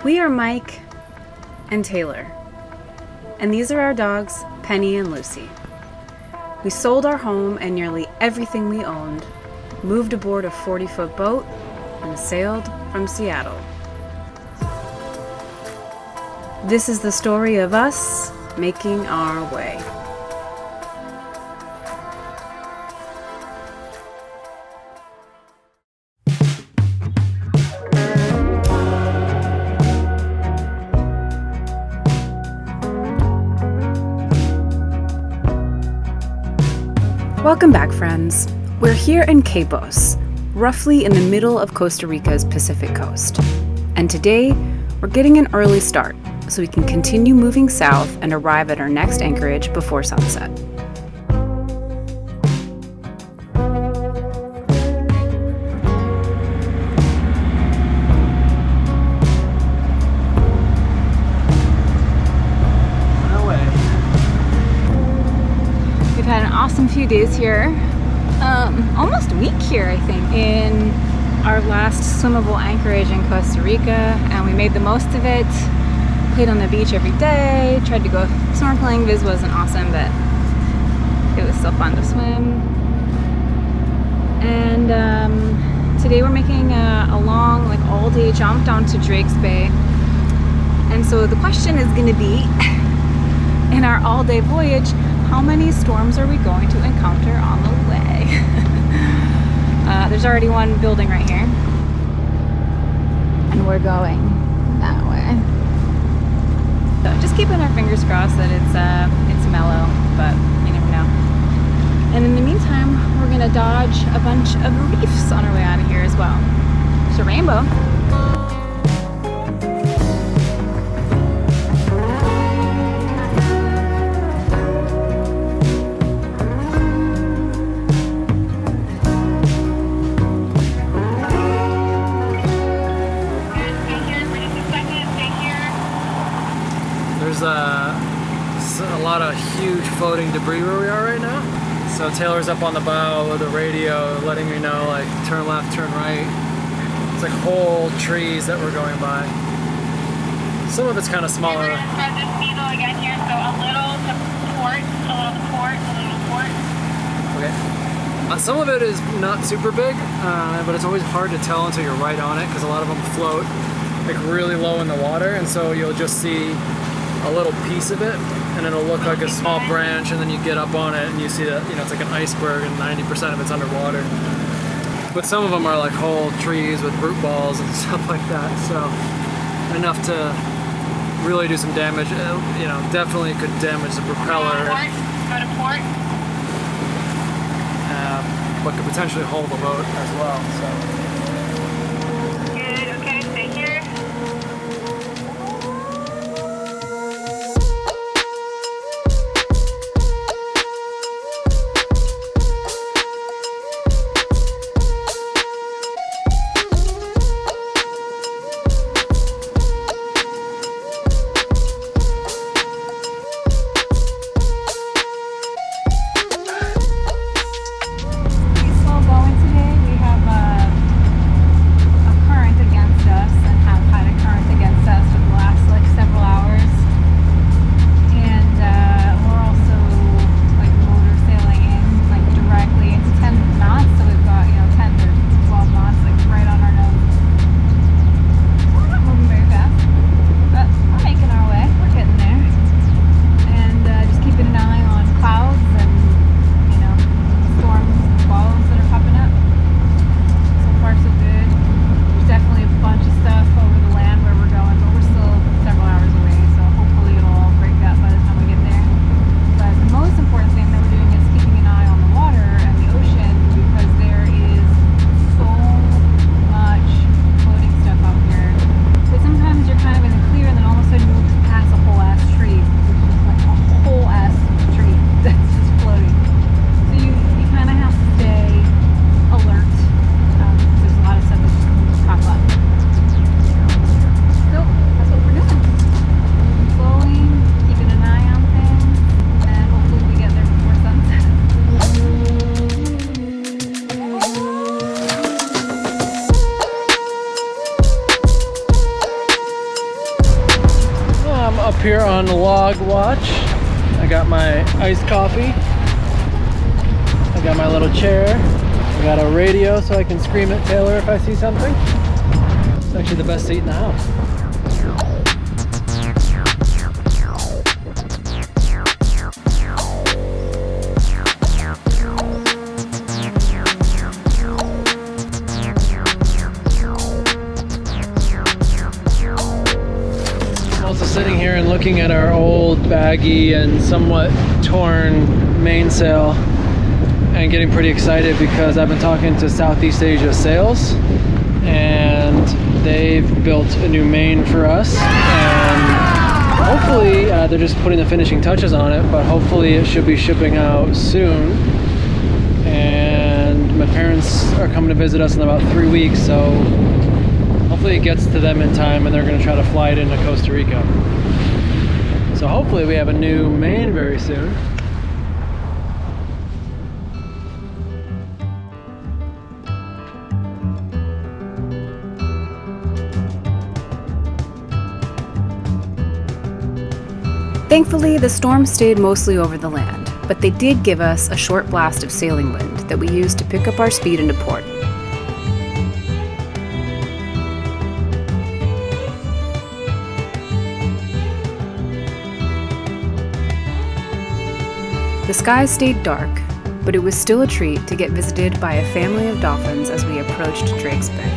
We are Mike and Taylor, and these are our dogs, Penny and Lucy. We sold our home and nearly everything we owned, moved aboard a 40-foot boat, and sailed from Seattle. This is the story of us making our way. Welcome back, friends. We're here in Cabos, roughly in the middle of Costa Rica's Pacific coast. And today, we're getting an early start so we can continue moving south and arrive at our next anchorage before sunset. Had an awesome few days here, almost a week here I think, in our last swimmable anchorage in Costa Rica, and we made the most of it. Played on the beach every day, tried to go snorkeling. Viz wasn't awesome, but it was still fun to swim. And today we're making a long, like all-day jump down to Drake's Bay. And so the question is going to be, in our all-day voyage, how many storms are we going to encounter on the way? There's already one building right here. And we're going that way. So just keeping our fingers crossed that it's mellow, but you never know. And in the meantime, we're gonna dodge a bunch of reefs on our way out of here as well. There's a rainbow. There's a lot of huge floating debris where we are right now. So Taylor's up on the bow with a radio letting me know, like, turn left, turn right. It's like whole trees that we're going by. Some of it's kind of smaller. We're gonna start this needle again here, so a little to port, a little to port, a little to port. Okay. Some of it is not super big, but it's always hard to tell until you're right on it, because a lot of them float like really low in the water, and so you'll just see a little piece of it, and it'll look like a small branch, and then you get up on it and you see that, you know, it's like an iceberg and 90% of it's underwater. But some of them are like whole trees with root balls and stuff like that, so enough to really do some damage. You know, definitely could damage the propeller. Go to port. But could potentially hold the boat as well. So. up here on log watch. I got my iced coffee. I got my little chair. I got a radio so I can scream at Taylor if I see something. It's actually the best seat in the house. Sitting here and looking at our old baggy and somewhat torn mainsail and getting pretty excited because I've been talking to Southeast Asia Sails and they've built a new main for us, and hopefully they're just putting the finishing touches on it, but hopefully it should be shipping out soon. And my parents are coming to visit us in about 3 weeks, so hopefully it gets to them in time and they're going to try to fly it into Costa Rica. So hopefully we have a new main very soon. Thankfully, the storm stayed mostly over the land, but they did give us a short blast of sailing wind that we used to pick up our speed into port. The skies stayed dark, but it was still a treat to get visited by a family of dolphins as we approached Drake's Bay.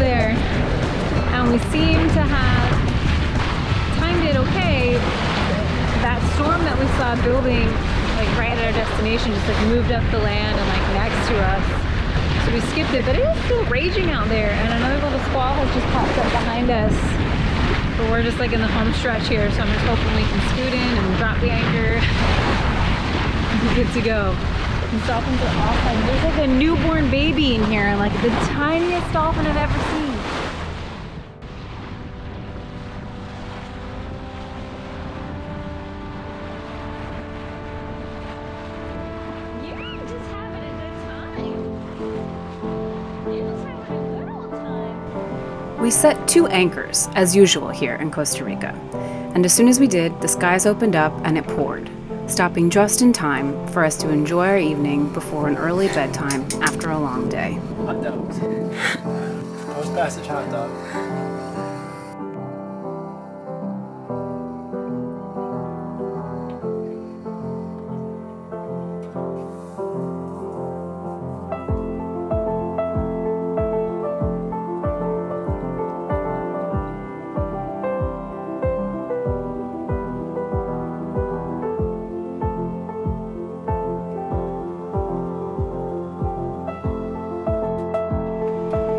There, and we seem to have timed it okay. That storm that we saw building like right at our destination just like moved up the land and like next to us, so we skipped it, but it is still raging out there, and another little squall has just popped up behind us, but we're just like in the home stretch here, so I'm just hoping we can scoot in and drop the anchor and be good to go. These dolphins are awesome. There's like a newborn baby in here, like the tiniest dolphin I've ever seen. Yeah, just having a good time. You're just having a good old time. We set 2 anchors, as usual here in Costa Rica. And as soon as we did, the skies opened up and it poured, stopping just in time for us to enjoy our evening before an early bedtime after a long day. Hot dogs. Post passage hot dog.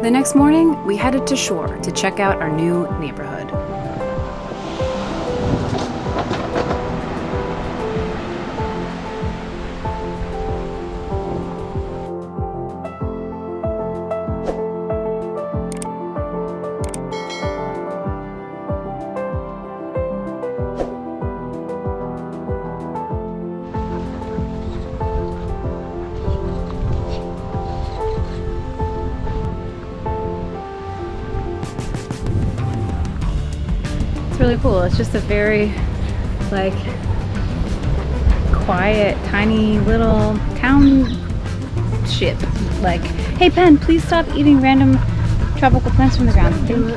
The next morning, we headed to shore to check out our new neighborhood. It's really cool. It's just a very like quiet, tiny little township. Like, hey Pen, please stop eating random tropical plants from the ground. Thank you.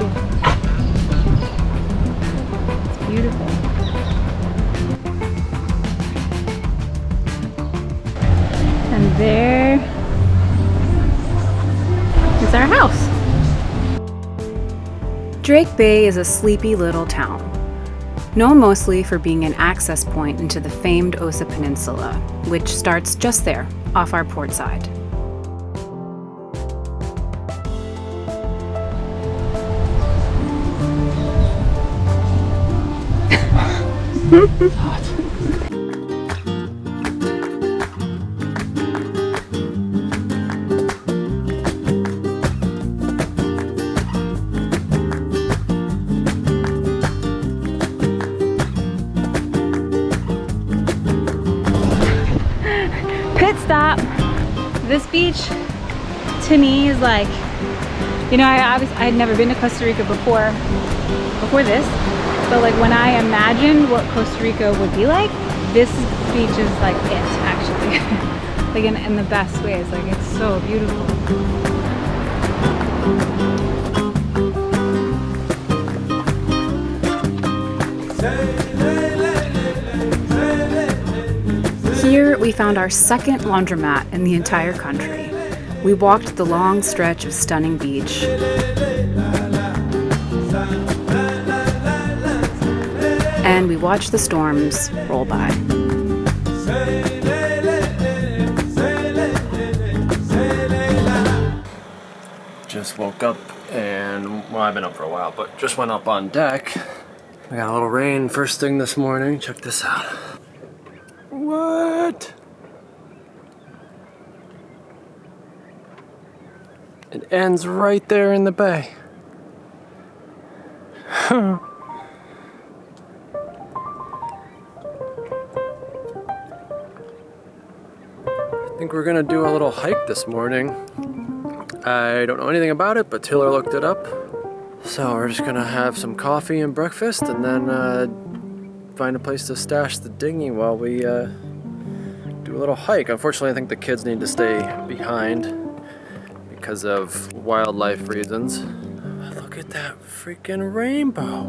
It's beautiful. Drake Bay is a sleepy little town, known mostly for being an access point into the famed Osa Peninsula, which starts just there, off our port side. Pit stop. This beach to me is like, you know, I had never been to Costa Rica before this, but like when I imagined what Costa Rica would be like, this beach is like it actually. Like in the best ways. Like it's so beautiful. Here we found our second laundromat in the entire country. We walked the long stretch of stunning beach. And we watched the storms roll by. Just woke up and, well, I've been up for a while, but just went up on deck. We got a little rain first thing this morning. Check this out. What? It ends right there in the bay. I think we're gonna do a little hike this morning. I don't know anything about it, but Taylor looked it up. So we're just gonna have some coffee and breakfast and then find a place to stash the dinghy while we do a little hike. Unfortunately, I think the kids need to stay behind because of wildlife reasons. Look at that freaking rainbow.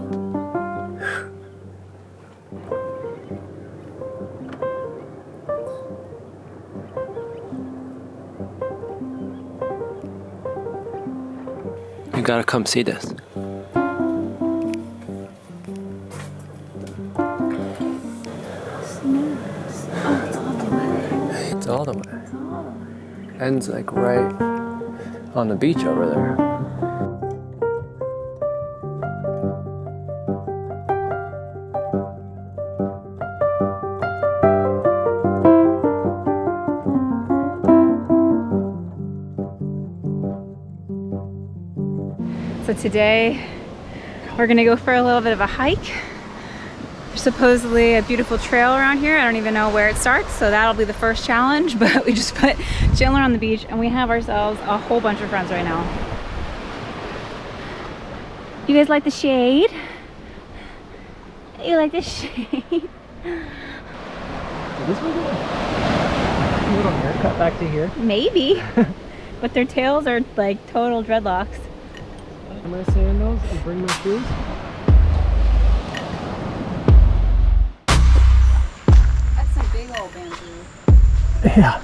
You gotta come see this. It's all the way. Ends like right on the beach over there. So today we're gonna go for a little bit of a hike. There's supposedly a beautiful trail around here. I don't even know where it starts, so that'll be the first challenge, but we just put Chandler on the beach and we have ourselves a whole bunch of friends right now. You guys like the shade? You like the shade? This one a little haircut back to here. Maybe. But their tails are like total dreadlocks. Am I saying those and bring my shoes? That's some big old bamboo. Yeah.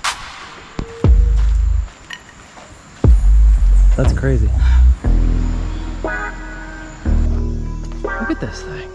That's crazy. Look at this thing.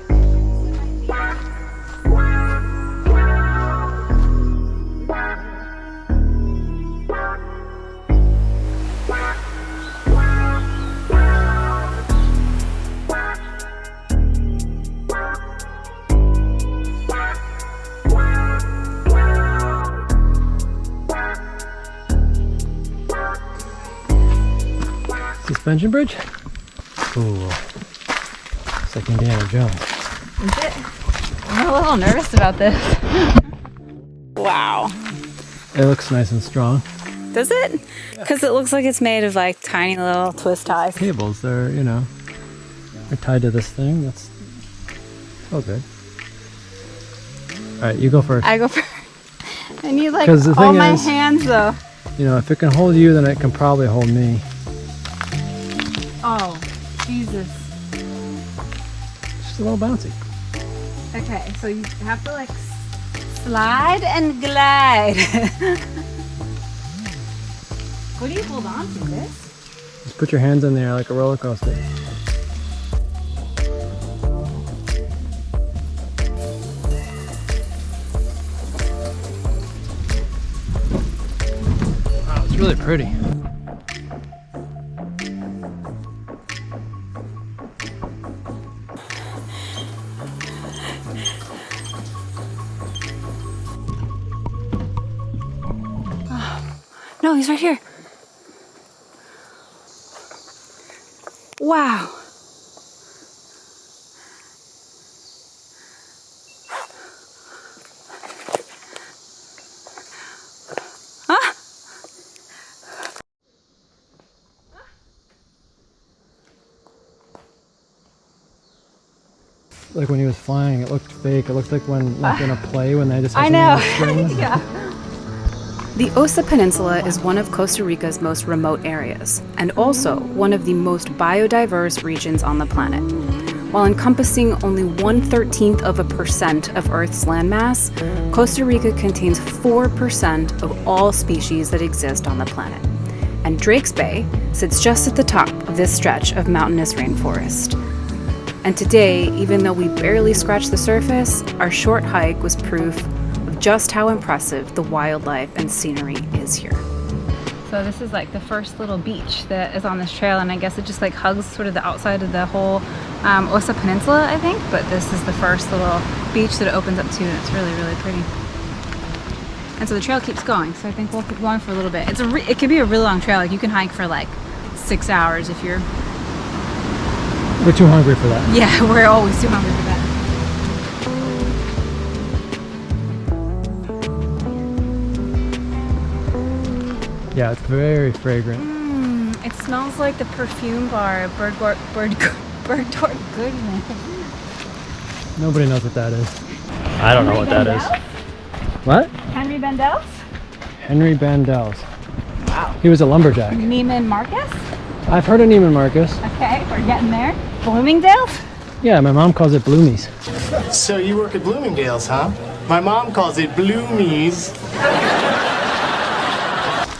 Suspension bridge? Ooh. It's like Indiana Jones. Is it? I'm a little nervous about this. Wow. It looks nice and strong. Does it? Because it looks like it's made of like tiny little twist ties. Cables, they're, you know, they're tied to this thing. That's so good. Alright, you go first. I go first. I need like the all thing my is, hands though. You know, if it can hold you, then it can probably hold me. Oh, Jesus. Just a little bouncy. Okay, so you have to like slide and glide. What do you hold on to, this? Just put your hands in there like a roller coaster. really pretty. No, he's right here. Wow. Huh? Like when he was flying, it looked fake. It looked like when, like in a play, when they just have I know. something on the string. Yeah. The Osa Peninsula is one of Costa Rica's most remote areas, and also one of the most biodiverse regions on the planet. While encompassing only 1/13% of Earth's landmass, Costa Rica contains 4% of all species that exist on the planet. And Drake's Bay sits just at the top of this stretch of mountainous rainforest. And today, even though we barely scratched the surface, our short hike was proof of just how impressive the wildlife and scenery is here. So this is like the first little beach that is on this trail, and I guess it just like hugs sort of the outside of the whole Osa Peninsula, I think. But this is the first little beach that it opens up to, and it's really, really pretty. And so the trail keeps going, so I think we'll keep going for a little bit. It could be a really long trail. Like you can hike for like 6 hours if you're... We're too hungry for that. Yeah, we're always too hungry for that. Yeah, it's very fragrant. It smells like the perfume bar, Bergdorf Goodman. Nobody knows what that is. I don't know what that is. What? Henry Bendel's? Henry Bendel's. Wow. He was a lumberjack. Neiman Marcus? I've heard of Neiman Marcus. Okay, we're getting there. Bloomingdale's? Yeah, my mom calls it Bloomies. So you work at Bloomingdale's, huh? My mom calls it Bloomies.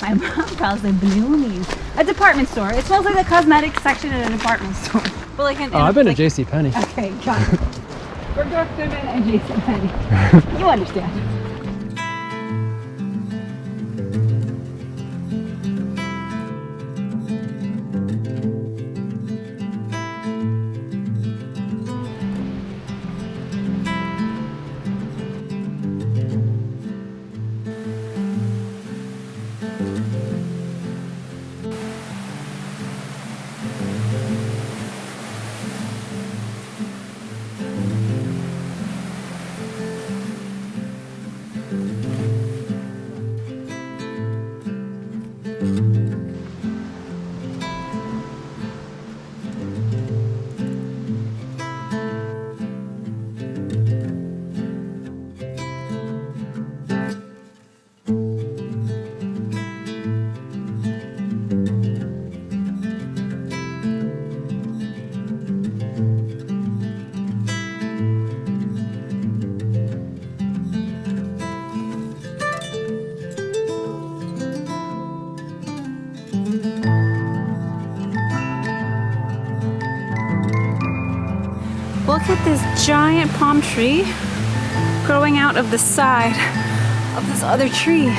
My mom calls it Bloomies. A department store. It smells like the cosmetics section at a department store. But like I've been to JCPenney. Okay, got it. Bergdorf Goodman and JCPenney. You understand. Look at this giant palm tree growing out of the side of this other tree.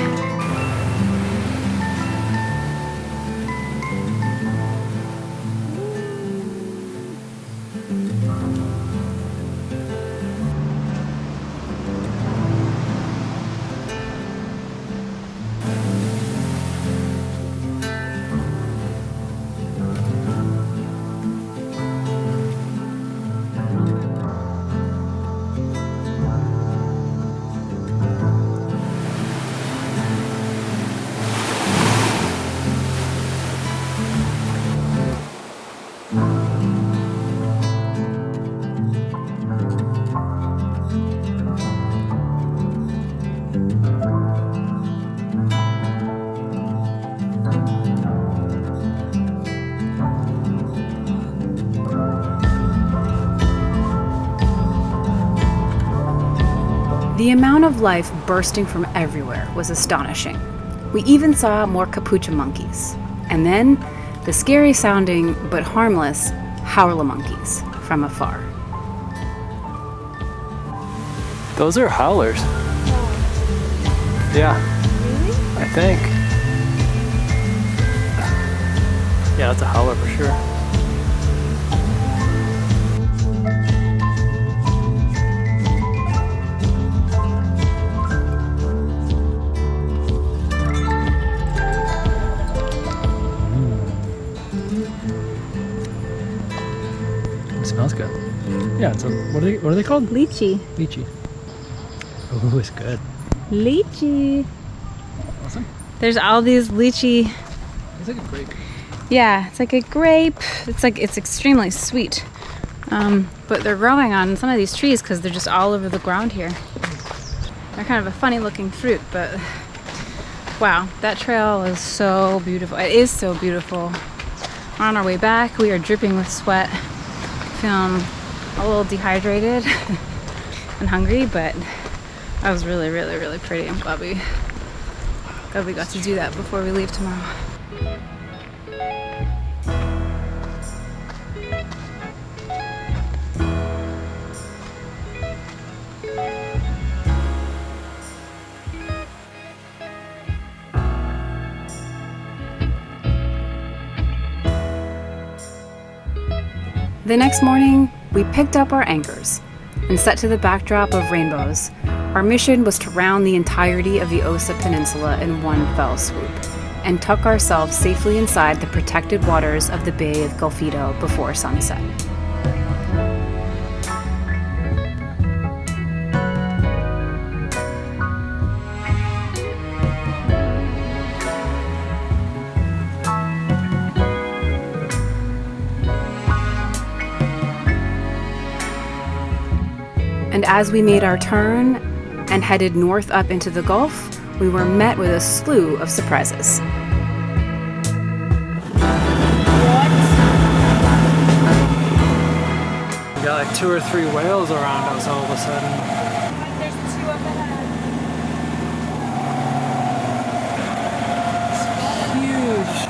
The amount of life bursting from everywhere was astonishing. We even saw more capuchin monkeys. And then the scary sounding but harmless howler monkeys from afar. Those are howlers. Yeah. Really? I think. Yeah, that's a howler for sure. It smells good. Yeah, it's a, what are they called? Lychee. Lychee. Oh, it's good. Lychee. Awesome. There's all these lychee. It's like a grape. Yeah, it's like a grape. It's extremely sweet. But they're growing on some of these trees because they're just all over the ground here. They're kind of a funny looking fruit, but wow, that trail is so beautiful. It is so beautiful. We're on our way back. We are dripping with sweat. Feeling a little dehydrated and hungry, but that was really, really, really pretty. I'm glad we got to do that before we leave tomorrow. The next morning, we picked up our anchors and set to the backdrop of rainbows. Our mission was to round the entirety of the Osa Peninsula in one fell swoop and tuck ourselves safely inside the protected waters of the Bay of Golfito before sunset. And as we made our turn and headed north up into the Gulf, we were met with a slew of surprises. We got like 2 or 3 whales around us all of a sudden. There's 2 up ahead. Huge.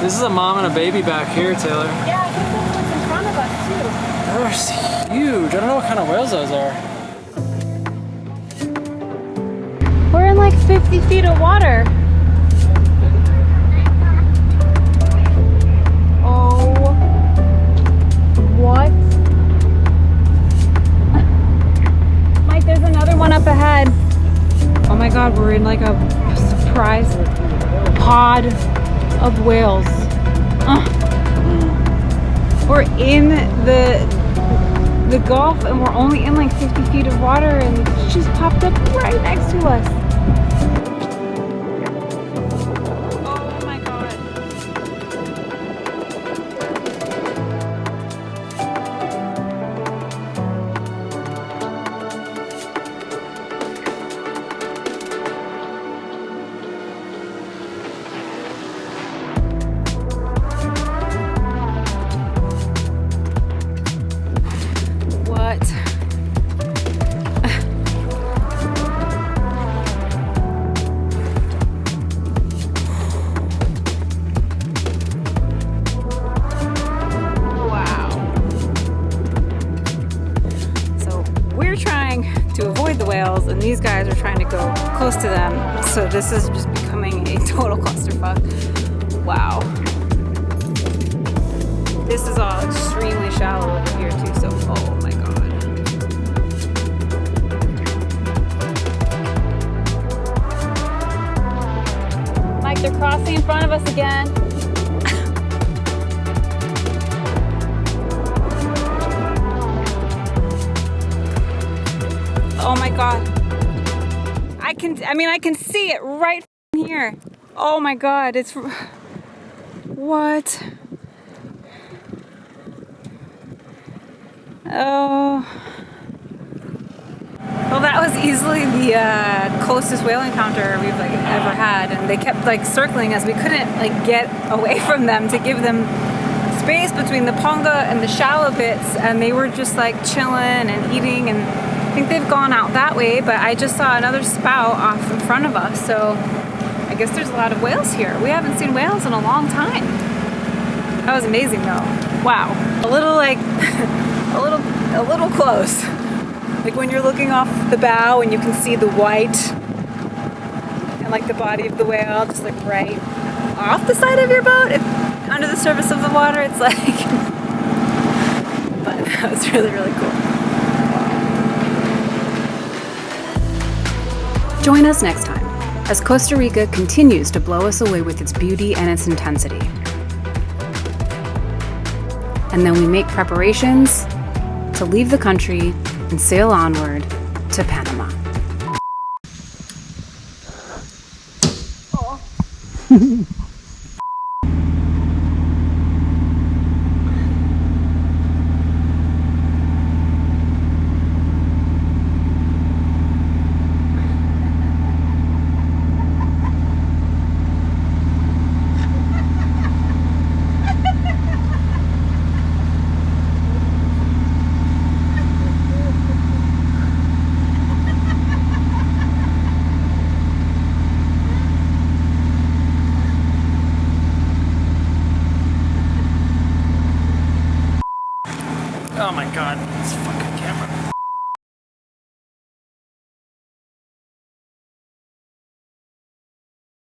This is a mom and a baby back here, Taylor. Yeah, I think that's what's in front of us too. They're huge. I don't know what kind of whales those are. We're in like 50 feet of water. Oh, what? Mike, there's another one up ahead. Oh my God, we're in like a surprise pod of whales. We're in the Gulf and we're only in like 50 feet of water and it just popped up right next to us. Oh my God. What? Wow. So we're trying to avoid the whales and these guys are trying to go close to them. So this is just becoming a total clusterfuck. Wow. This is all extremely shallow over here too, so oh my God. Mike, they're crossing in front of us again. Oh my God. I can see it right here. Oh my God, it's, what? Oh. Well, that was easily the closest whale encounter we've like ever had, and they kept like circling us. We couldn't like get away from them to give them space between the ponga and the shallow bits, and they were just like chilling and eating, and I think they've gone out that way, but I just saw another spout off in front of us, so I guess there's a lot of whales here. We haven't seen whales in a long time. That was amazing though. Wow. A little like a little close. Like when you're looking off the bow and you can see the white and like the body of the whale just like right off the side of your boat, if under the surface of the water, it's like, but that was really, really cool. Join us next time as Costa Rica continues to blow us away with its beauty and its intensity. And then we make preparations to leave the country and sail onward to Panama. Oh my god, this fucking camera.